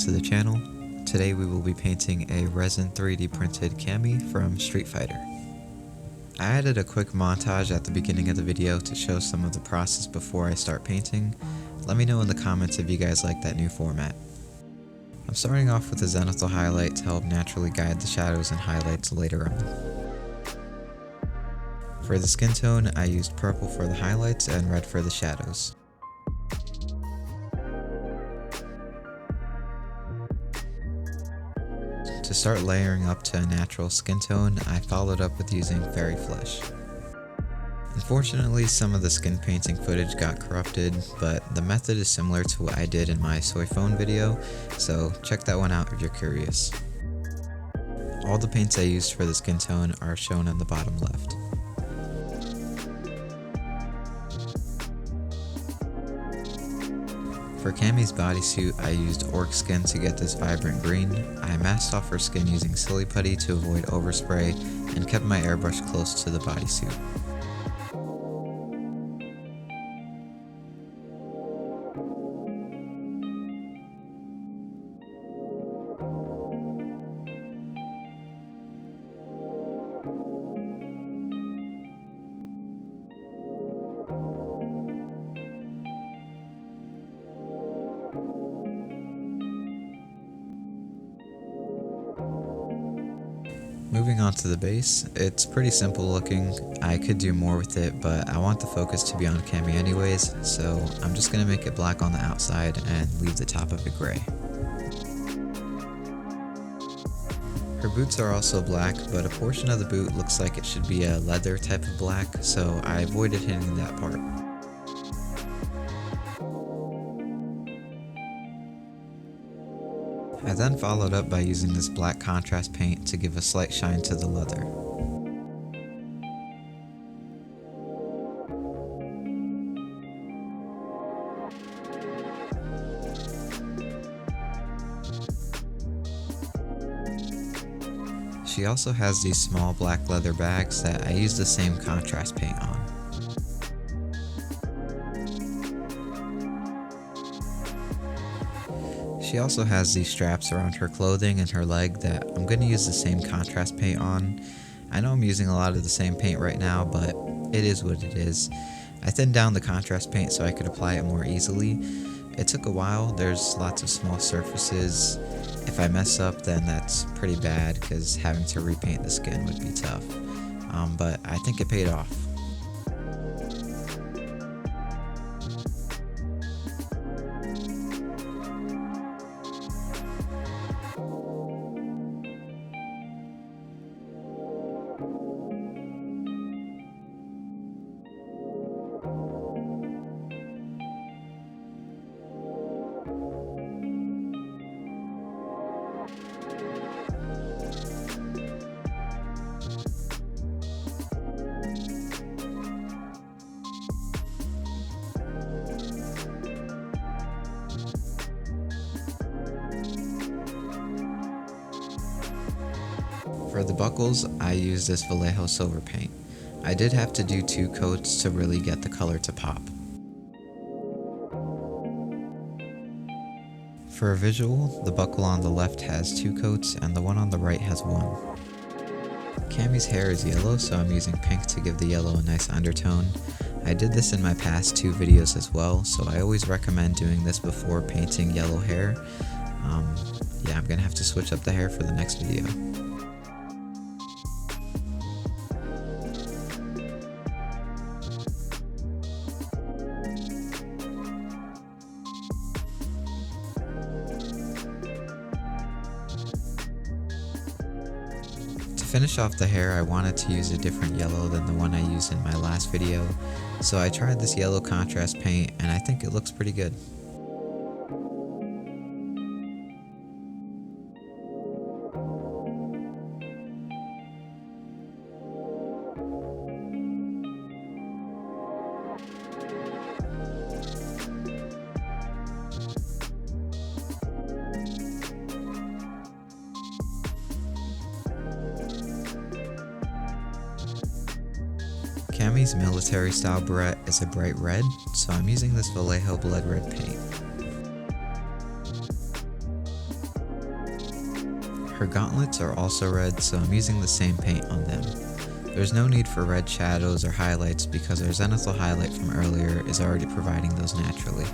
to the channel. Today we will be painting a resin 3D printed Cammy from Street Fighter. I added a quick montage at the beginning of the video to show some of the process before I start painting. Let me know in the comments if you guys like that new format. I'm starting off with a zenithal highlight to help naturally guide the shadows and highlights later on. For the skin tone, I used purple for the highlights and red for the shadows. To start layering up to a natural skin tone, I followed up with using fairy flesh. Unfortunately, some of the skin painting footage got corrupted, but the method is similar to what I did in my soy phone video, so check that one out if you're curious. All the paints I used for the skin tone are shown in the bottom left. For Cammy's bodysuit, I used orc skin to get this vibrant green. I masked off her skin using silly putty to avoid overspray and kept my airbrush close to the bodysuit. Moving on to the base, it's pretty simple looking. I could do more with it, but I want the focus to be on Cammy anyways, so I'm just going to make it black on the outside and leave the top of it gray. Her boots are also black, but a portion of the boot looks like it should be a leather type of black, so I avoided hitting that part. I then followed up by using this black contrast paint to give a slight shine to the leather. She also has these small black leather bags that I use the same contrast paint on. She also has these straps around her clothing and her leg that I'm going to use the same contrast paint on. I know I'm using a lot of the same paint right now, but it is what it is. I thinned down the contrast paint so I could apply it more easily. It took a while, there's lots of small surfaces. If I mess up, then that's pretty bad because having to repaint the skin would be tough. But I think it paid off. For the buckles, I used this Vallejo silver paint. I did have to do 2 coats to really get the color to pop. For a visual, the buckle on the left has 2 coats and the one on the right has 1. Cammy's hair is yellow, so I'm using pink to give the yellow a nice undertone. I did this in my past 2 videos as well, so I always recommend doing this before painting yellow hair. Yeah, I'm gonna have to switch up the hair for the next video. To finish off the hair, I wanted to use a different yellow than the one I used in my last video, so I tried this yellow contrast paint and I think it looks pretty good. Cammy's military style beret is a bright red, so I'm using this Vallejo blood red paint. Her gauntlets are also red, so I'm using the same paint on them. There's no need for red shadows or highlights because our zenithal highlight from earlier is already providing those naturally.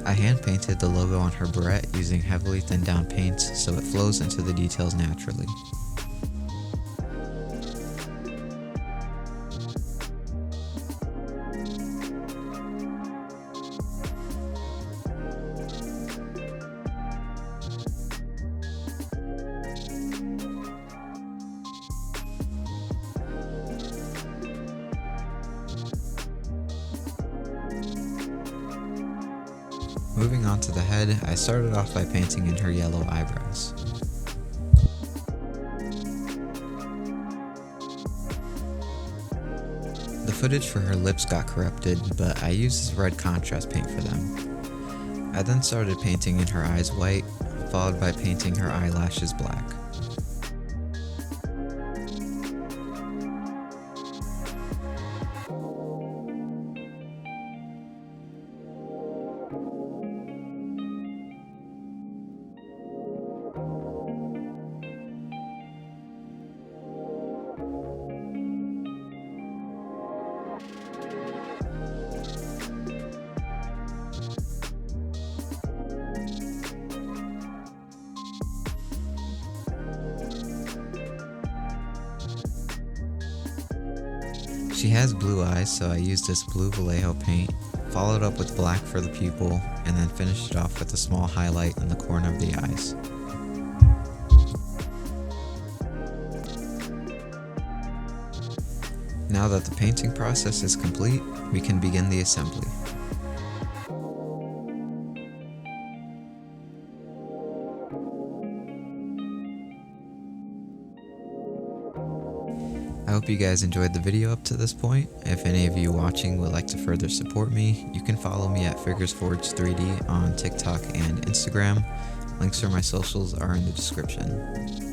I hand painted the logo on her beret using heavily thinned down paints so it flows into the details naturally. Moving on to the head, I started off by painting in her yellow eyebrows. The footage for her lips got corrupted, but I used this red contrast paint for them. I then started painting in her eyes white, followed by painting her eyelashes black. She has blue eyes, so I used this blue Vallejo paint, followed up with black for the pupil, and then finished it off with a small highlight in the corner of the eyes. Now that the painting process is complete, we can begin the assembly. I hope you guys enjoyed the video up to this point. If any of you watching would like to further support me, you can follow me at FiguresForged3D on TikTok and Instagram. Links for my socials are in the description.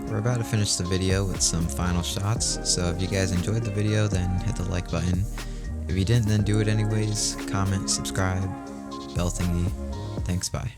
We're about to finish the video with some final shots, so if you guys enjoyed the video, then hit the like button. If you didn't, then do it anyways. Comment, subscribe, bell thingy. Thanks, bye.